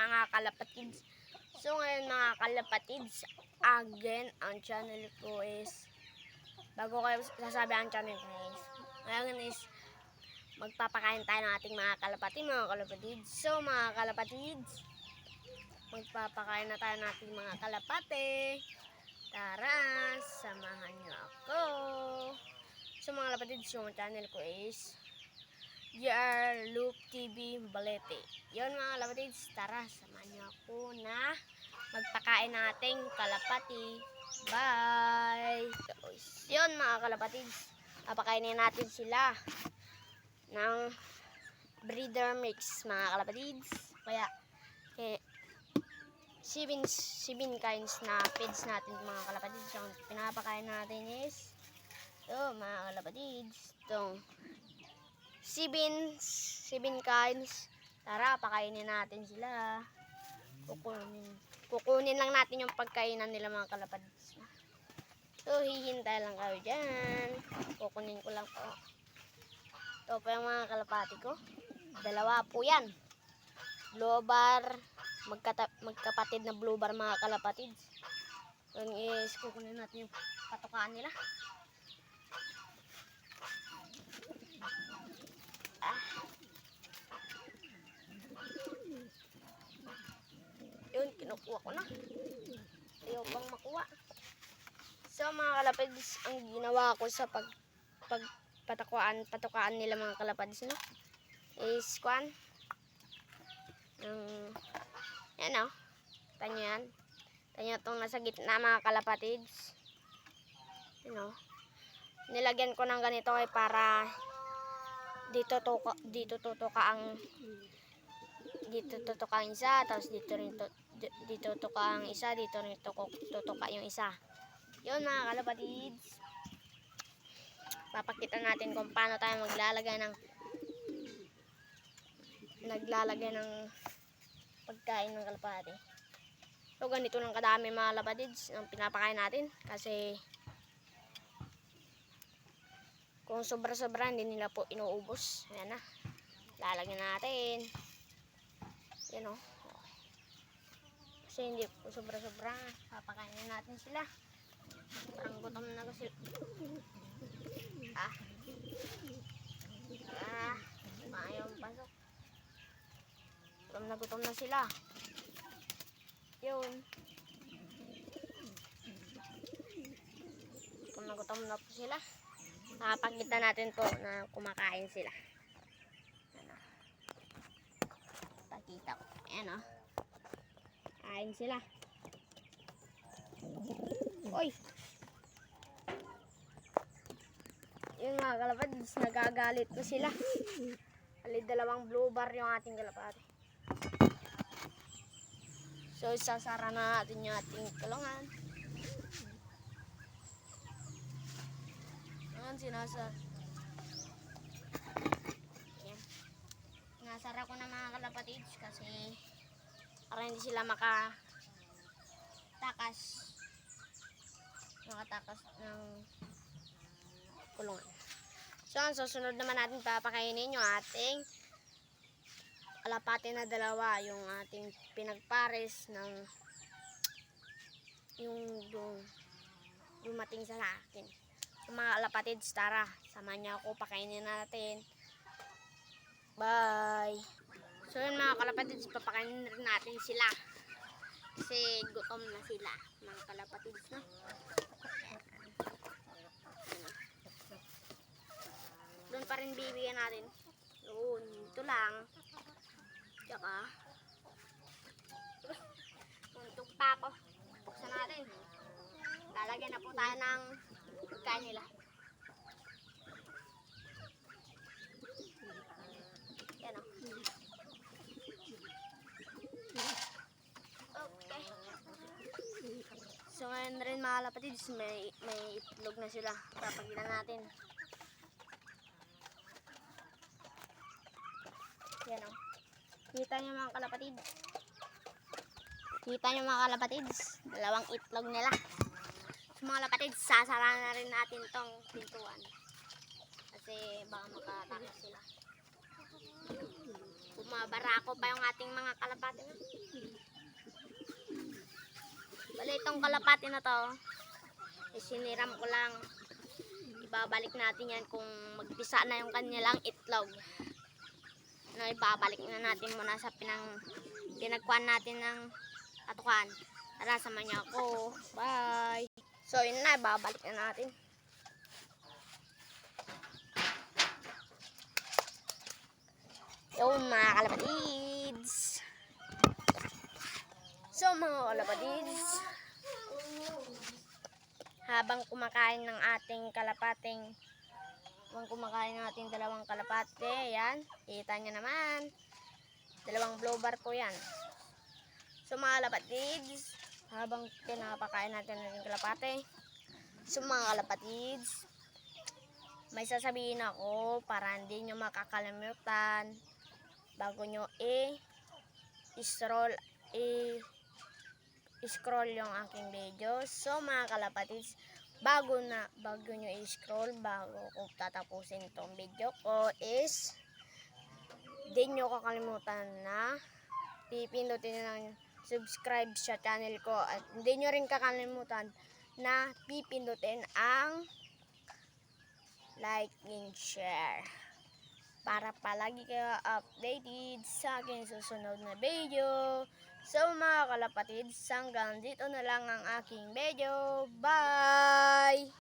mga kalapatids. So ngayon mga kalapatids, again, ang channel ko is, bago kayo sasabi ang channel ko is, ngayon is, magpapakain tayo ng ating mga kalapatids. So mga kalapatids, magpapakain na tayo ng ating mga kalapate. Tara, samahan nyo ako. So mga kalapatids, yung channel ko is, GR Loop TV Balete. Yun mga kalapatids, tara, samahan nyo ako na magpakain ng ating kalapati. Bye! So, yun mga kalapatids, papakainin natin sila ng breeder mix mga kalapatids. Kaya, 7 kinds na feeds natin mga kalapatids. Yung pinapakain natin is ito mga kalapatids, itong 7 kinds. Tara, pakainin natin sila. Kukunin lang natin yung pagkainan nila mga kalapatids. So, hihintay lang kayo dyan. Kukunin ko lang po. Ito po yung mga kalapati ko. Dalawa po yan. Blue bar. Magkapatid na blue bar mga kalapatids. Yun is, kukunin natin yung patukaan nila. Yun, kinukuha ko na. Ayaw pang makuha. So mga kalapatids, ang ginawa ko sa patukaan nila mga kalapatids, no, is yan o. Tanyo yan. Tanyo itong nasa gitna mga kalapatids. Yan o. Nilagyan ko ng ganito ay para dito tutuka ang isa, tapos dito tutuka ang isa, dito rin tutuka yung isa. Yun mga kalapatids, papakita natin kung paano tayo maglalagay ng pagkain ng kalapati. So ganito lang kadami mga kalapatids ang pinapakain natin, kasi kung sobra-sobra hindi nila po inuubos. Ayan na, lalagyan natin. Yan o. Kasi hindi po sobra-sobra, papakainin natin sila. Parang gutom na kasi. Ayaw pasok. Gutom na sila. Yun. Gutom na po sila. Pakita natin po na kumakain sila. Ano? Pakita ko. Ayan o. Kain sila. Oy! Yung mga kalapatids, nagagalit ko sila. Ali, dalawang blue bar yung ating kalapati. So, isasara na natin yung ating kulungan. Ayan, sinasara. Ayan. Nasara ko na mga kalapatids kasi para hindi sila makatakas ng kulungan. So, ang susunod naman natin papakainin yung ating kalapati na dalawa, yung ating pinagpares ng yung dumating sa akin. So, mga kalapatids, tara, samahan niyo ako, pakainin natin. Bye! So yun mga kalapatids, papakainin rin natin sila kasi gutom na sila mga kalapatids, no? Doon pa rin bibigyan natin. Doon, dito lang. Tsaka tuntog pa ako. Buksan natin. Lalagyan na po tayo ng pagkain nila. Yan o. Okay. So ngayon rin mga kalapatids, may itlog na sila. Papagilan natin. Yan o. Kita nyo mga kalapatids. Kita nyo mga kalapatids. Dalawang itlog nila. So mga kalapatids, sasara na rin natin tong pintuan. Kasi baka makatakas sila. Mabarako pa yung ating mga kalapati na. Bali itong kalapati na to, isiniram ko lang. Ibabalik natin yan kung magpisa na yung kanilang itlog. No, ibabalik na natin muna sa pinagkuhan natin ng katukan. Tara, samahan niyo ako. Bye! So, yun na, ibabalik na natin. Yun, mga kalapatids. So, mga kalapatids, habang kumakain ng ating kalapating, dalawang kalapate, yan, kita nyo naman, dalawang blue bar ko yan. So mga kalapatids, habang pinapakain natin ng kalapate, so mga kalapatids, may sasabihin ako para hindi nyo makakalimutan bago nyo i-scroll yung aking video. So mga kalapatids, bago nyo i-scroll, bago ko tatapusin itong video ko is di nyo kakalimutan na pipindutin nyo ng subscribe sa channel ko at hindi nyo rin kakalimutan na pipindutin ang like and share para palagi kayo updated sa aking susunod na video. So mga kalapatids, hanggang dito na lang ang aking video. Bye!